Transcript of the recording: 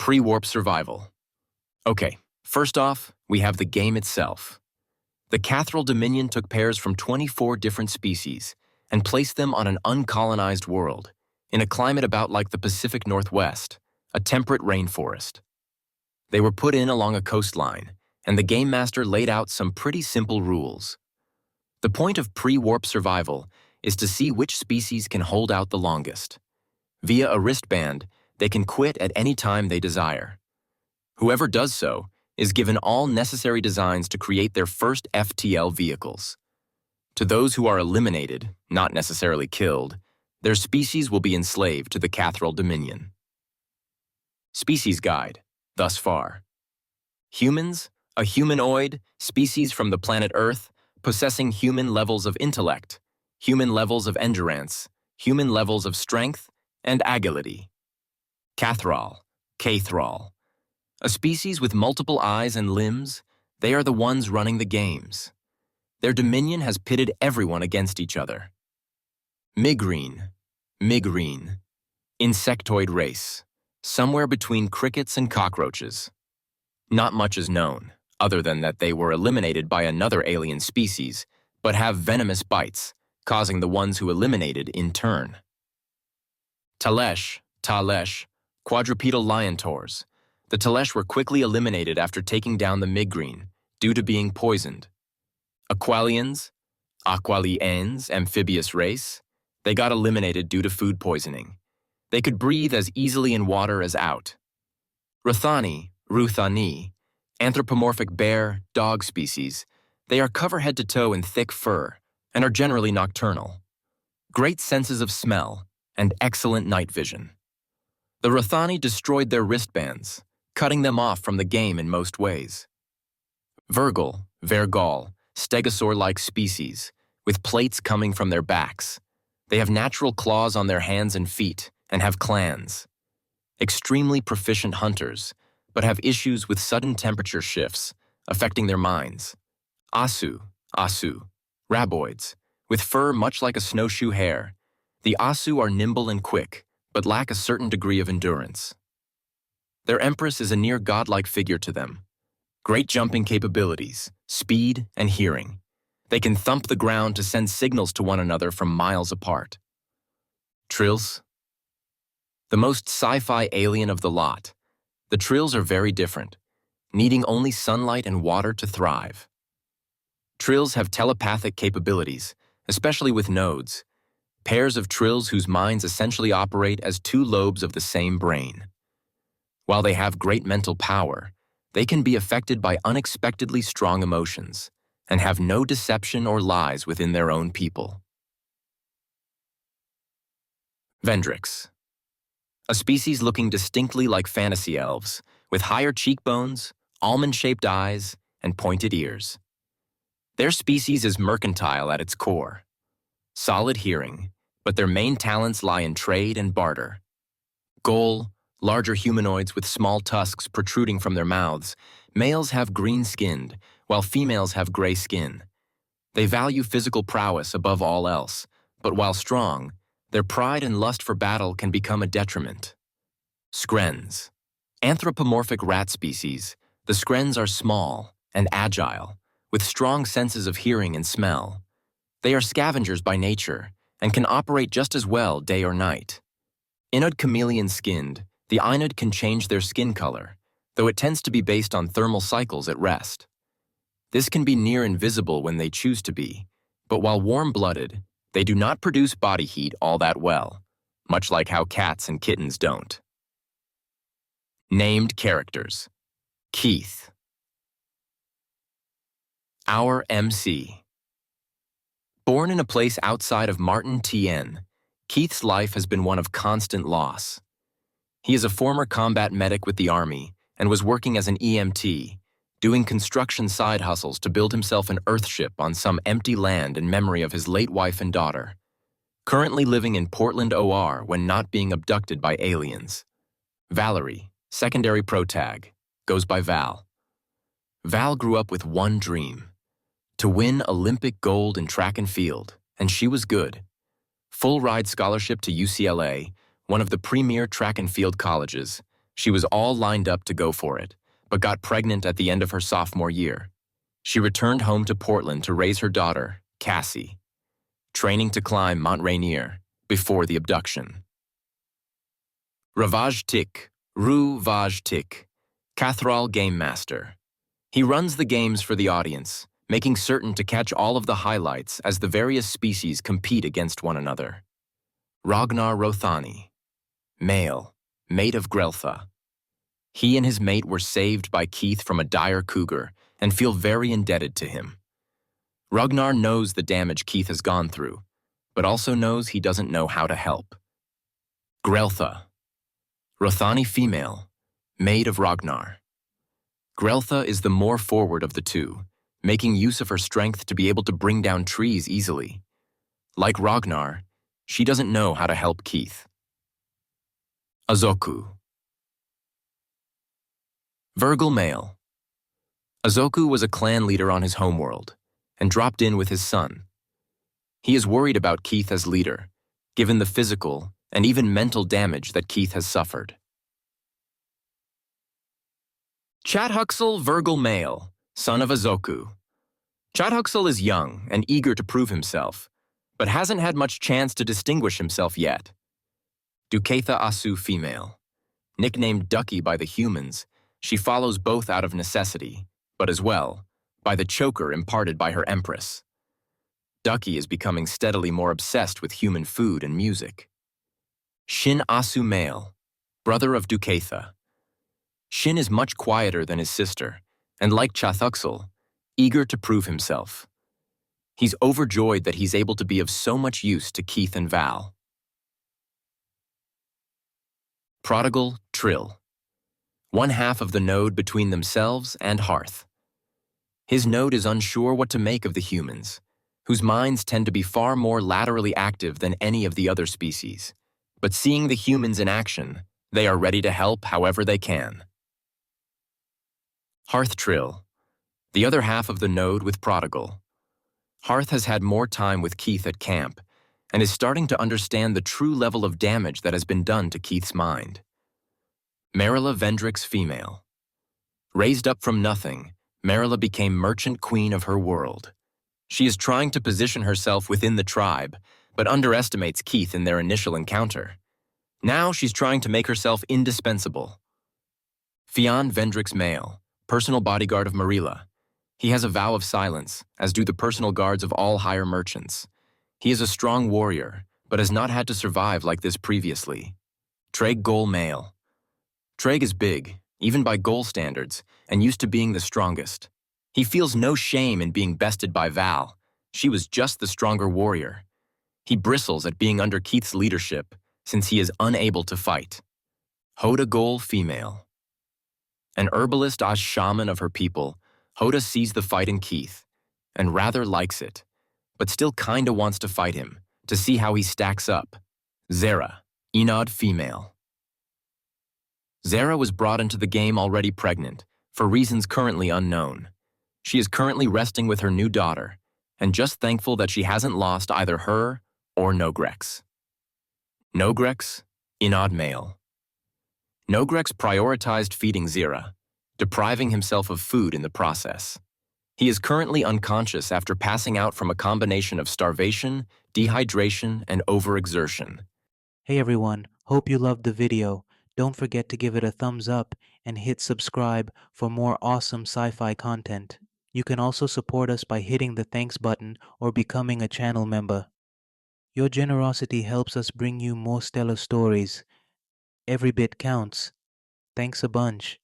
Pre-warp survival. Okay, first off, we have the game itself. The Kathrall Dominion took pairs from 24 different species and placed them on an uncolonized world, in a climate about like the Pacific Northwest, a temperate rainforest. They were put in along a coastline, and the game master laid out some pretty simple rules. The point of pre-warp survival is to see which species can hold out the longest. Via a wristband, they can quit at any time they desire. Whoever does so is given all necessary designs to create their first FTL vehicles. To those who are eliminated, not necessarily killed, their species will be enslaved to the Kathrall Dominion. Species Guide, thus far. Humans, a humanoid, species from the planet Earth, possessing human levels of intellect, human levels of endurance, human levels of strength, and agility. Kathrall, a species with multiple eyes and limbs, they are the ones running the games. Their dominion has pitted everyone against each other. Migrine, insectoid race, somewhere between crickets and cockroaches. Not much is known, other than that they were eliminated by another alien species, but have venomous bites, causing the ones who eliminated in turn. Talesh, quadrupedal lion taurs. The Talesh were quickly eliminated after taking down the migrine, due to being poisoned. Aqualians, amphibious race, they got eliminated due to food poisoning. They could breathe as easily in water as out. Ruthani, anthropomorphic bear, dog species, they are cover head to toe in thick fur and are generally nocturnal. Great senses of smell and excellent night vision. The Ruthani destroyed their wristbands, cutting them off from the game in most ways. Vergal, stegosaur-like species, with plates coming from their backs. They have natural claws on their hands and feet and have clans. Extremely proficient hunters, but have issues with sudden temperature shifts, affecting their minds. Asu, raboids, with fur much like a snowshoe hare. The Asu are nimble and quick, but lack a certain degree of endurance. Their empress is a near godlike figure to them. Great jumping capabilities, speed, and hearing. They can thump the ground to send signals to one another from miles apart. Trills. The most sci-fi alien of the lot. The Trills are very different, needing only sunlight and water to thrive. Trills have telepathic capabilities, especially with nodes, pairs of Trills whose minds essentially operate as two lobes of the same brain. While they have great mental power, they can be affected by unexpectedly strong emotions and have no deception or lies within their own people. Vendrix. A species looking distinctly like fantasy elves, with higher cheekbones, almond-shaped eyes, and pointed ears. Their species is mercantile at its core. Solid hearing, but their main talents lie in trade and barter. Goal, larger humanoids with small tusks protruding from their mouths, males have green-skinned, while females have gray skin. They value physical prowess above all else, but while strong, their pride and lust for battle can become a detriment. Skrens. Anthropomorphic rat species, the Skrens are small and agile, with strong senses of hearing and smell. They are scavengers by nature and can operate just as well day or night. Inud chameleon-skinned, the Inud can change their skin color, though it tends to be based on thermal cycles at rest. This can be near invisible when they choose to be, but while warm-blooded, they do not produce body heat all that well, much like how cats and kittens don't. Named characters. Keith. Our MC. Born in a place outside of Martin, TN, Keith's life has been one of constant loss. He is a former combat medic with the Army and was working as an EMT, doing construction side hustles to build himself an Earthship on some empty land in memory of his late wife and daughter. Currently living in Portland, OR when not being abducted by aliens. Valerie, secondary protag, goes by Val. Val grew up with one dream: to win Olympic gold in track and field, and she was good. Full ride scholarship to UCLA, one of the premier track and field colleges, She was all lined up to go for it, but got pregnant at the end of her sophomore year. She returned home to Portland to raise her daughter, Cassie, training to climb Mont Rainier before the abduction. Ravage Tik, Ru Vaj Tik, Kathrall Game Master. He runs the games for the audience, making certain to catch all of the highlights as the various species compete against one another. Ragnar Rothani, male, mate of Greltha. He and his mate were saved by Keith from a dire cougar and feel very indebted to him. Ragnar knows the damage Keith has gone through, but also knows he doesn't know how to help. Greltha, Rothani female, maid of Ragnar. Greltha is the more forward of the two, making use of her strength to be able to bring down trees easily. Like Ragnar, she doesn't know how to help Keith. Azoku, Vergal male. Azoku was a clan leader on his homeworld and dropped in with his son. He is worried about Keith as leader, given the physical and even mental damage that Keith has suffered. Chathuxel Vergal male, son of Azoku. Chathuxel is young and eager to prove himself, but hasn't had much chance to distinguish himself yet. Dukatha Asu female. Nicknamed Ducky by the humans, she follows both out of necessity, but as well, by the choker imparted by her empress. Ducky is becoming steadily more obsessed with human food and music. Shin Asu male, brother of Dukatha. Shin is much quieter than his sister, and like Chathuxel, eager to prove himself. He's overjoyed that he's able to be of so much use to Keith and Val. Prodigal Trill, one half of the node between themselves and Hearth. His node is unsure what to make of the humans, whose minds tend to be far more laterally active than any of the other species, but seeing the humans in action, they are ready to help however they can. Hearth Trill, the other half of the node with Prodigal. Hearth has had more time with Keith at camp and is starting to understand the true level of damage that has been done to Keith's mind. Marilla Vendrick's female. Raised up from nothing, Marilla became merchant queen of her world. She is trying to position herself within the tribe, but underestimates Keith in their initial encounter. Now she's trying to make herself indispensable. Fionn Vendrick's male, personal bodyguard of Marilla. He has a vow of silence, as do the personal guards of all higher merchants. He is a strong warrior, but has not had to survive like this previously. Traeg Goal male. Traeg is big, even by Goal standards, and used to being the strongest. He feels no shame in being bested by Val. She was just the stronger warrior. He bristles at being under Keith's leadership, since he is unable to fight. Hoda Goal female. An herbalist as shaman of her people, Hoda sees the fight in Keith, and rather likes it, but still kinda wants to fight him, to see how he stacks up. Zara, Enod female. Zara was brought into the game already pregnant, for reasons currently unknown. She is currently resting with her new daughter, and just thankful that she hasn't lost either her or Nogrex. Nogrex, Enod male. Nogrex prioritized feeding Zira, depriving himself of food in the process. He is currently unconscious after passing out from a combination of starvation, dehydration, and overexertion. Hey everyone, hope you loved the video. Don't forget to give it a thumbs up and hit subscribe for more awesome sci-fi content. You can also support us by hitting the thanks button or becoming a channel member. Your generosity helps us bring you more stellar stories. Every bit counts. Thanks a bunch.